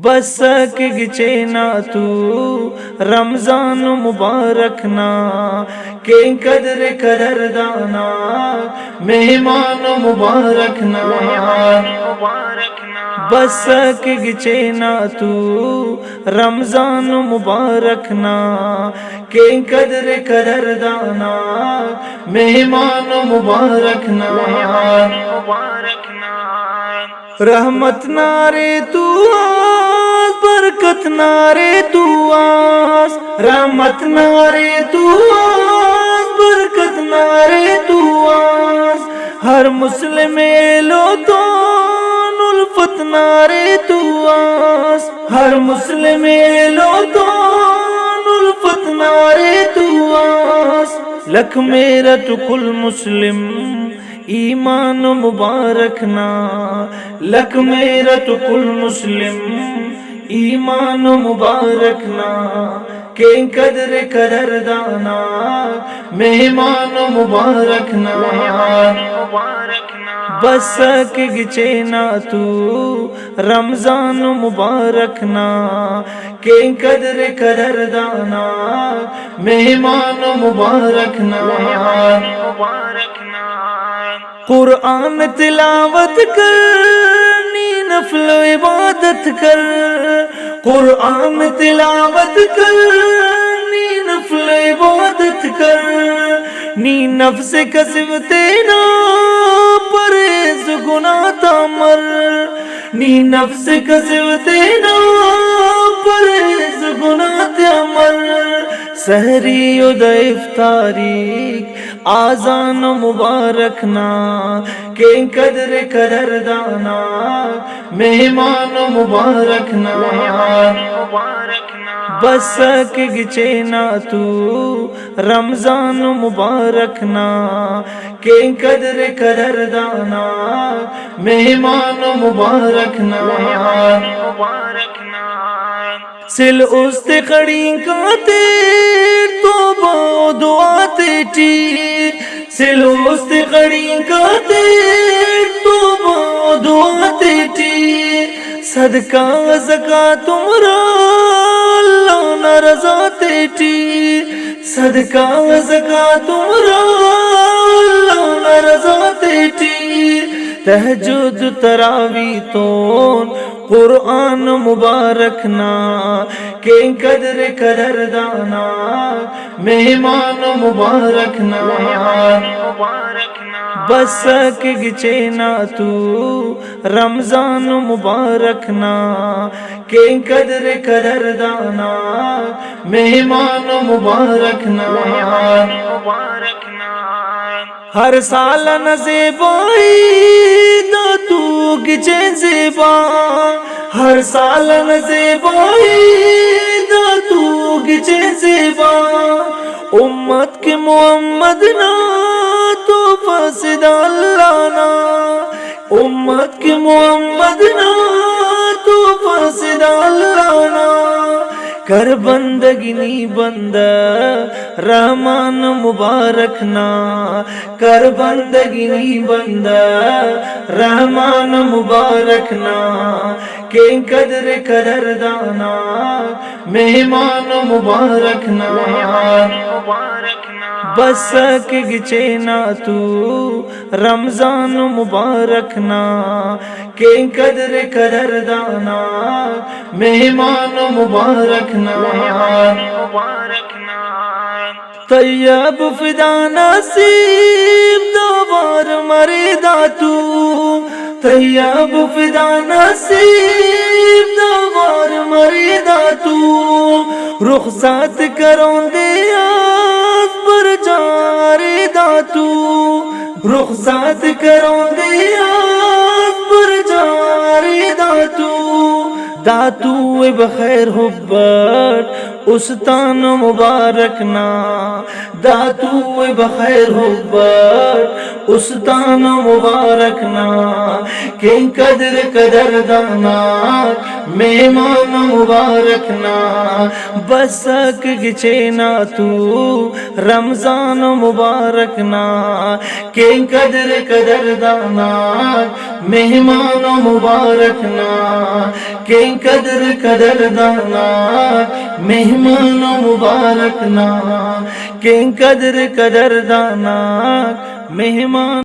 بس گچینا تو رمضان مبارکنا کے قدر قدردانا مہمان مبارکنا بس گچینا تو رمضان مبارکنا کے قدر قدردانا مہمان مبارکنا رحمت نارے تو آس برکت نارے تو آس رحمت نارے تو آس برکت نارے تو آس ہر مسلم لو تو الفت نارے تو آس ہر مسلم لو تو الفت نارے تو آس لکھ میرا تو کل مسلم ایمان مبارکنا لک میرا تو کل مسلم ایمان مبارکنا کے قدر قدردانا مہمان مبارکنا بس گچینا تو رمضان مبارکنا کے قدر قدردانا مہمان مبارکنا قرآن تلاوت کر نفل و عبادت کر قرآن تلاوت کر نفل و عبادت کر نی نفس کسب تینا پرہیز گناہ تامر نی نفس کسب تینا پرہیز گناہ تامر سحری و افطاری آذان مبارکنا کے قدر قدردانا مہمان مبارکنا بس گچینا تو رمضان مبارکنا کے قدر قدردانا مہمان مبارکنا سل است کڑی کا تیر توبہ دعا تیٹی سل است کڑی کا تیر توبہ دعا تیٹی صدقہ زکاة تمرا اللہ نہ رضا تیٹی صدقہ زکاة تمرا اللہ نہ رضا تیٹی تہجد تراوی تون قرآن مبارکنا کے قدر قدردانا مہمان مبارکنا بس گچینا تو رمضان مبارکنا کے قدر قدردانا مہمان مبارکنا ہر سال نزیبائی دا تو گچے زیبا ہر سال نزیبائی دا تو گچے زیبا امت کے محمد نا تو فاسد اللہ نا امت کے محمد نا تو فاسد اللہ نا کر بندگی نی بندہ رحمان مبارکنا کر بندگی نی بندہ رحمان مبارکنا کے قدر قدردانا مہمان مبارکنا بس گچینا تو رمضان مبارکنا کے قدر قدردانا مہمان مبارکنا طیب فدا نصیب دوبار مرے داتو طیب فدا نصیب دوبار مرے داتو رخصت کرون دے آس پر جارے داتو رخصت کرون دے آس پر جارے داتو داتو بخیر حبت استان مبارک نا داتو بخیر حبت استان مبارک نا کیں قدر دانات مہمان مبارک نا بسک گچینا تو رمضان مبارک نا کیں قدر دانات مہمان مبارک نا کیں قدر دانات مہمان مبارک نا کیں قدر دانات مہمان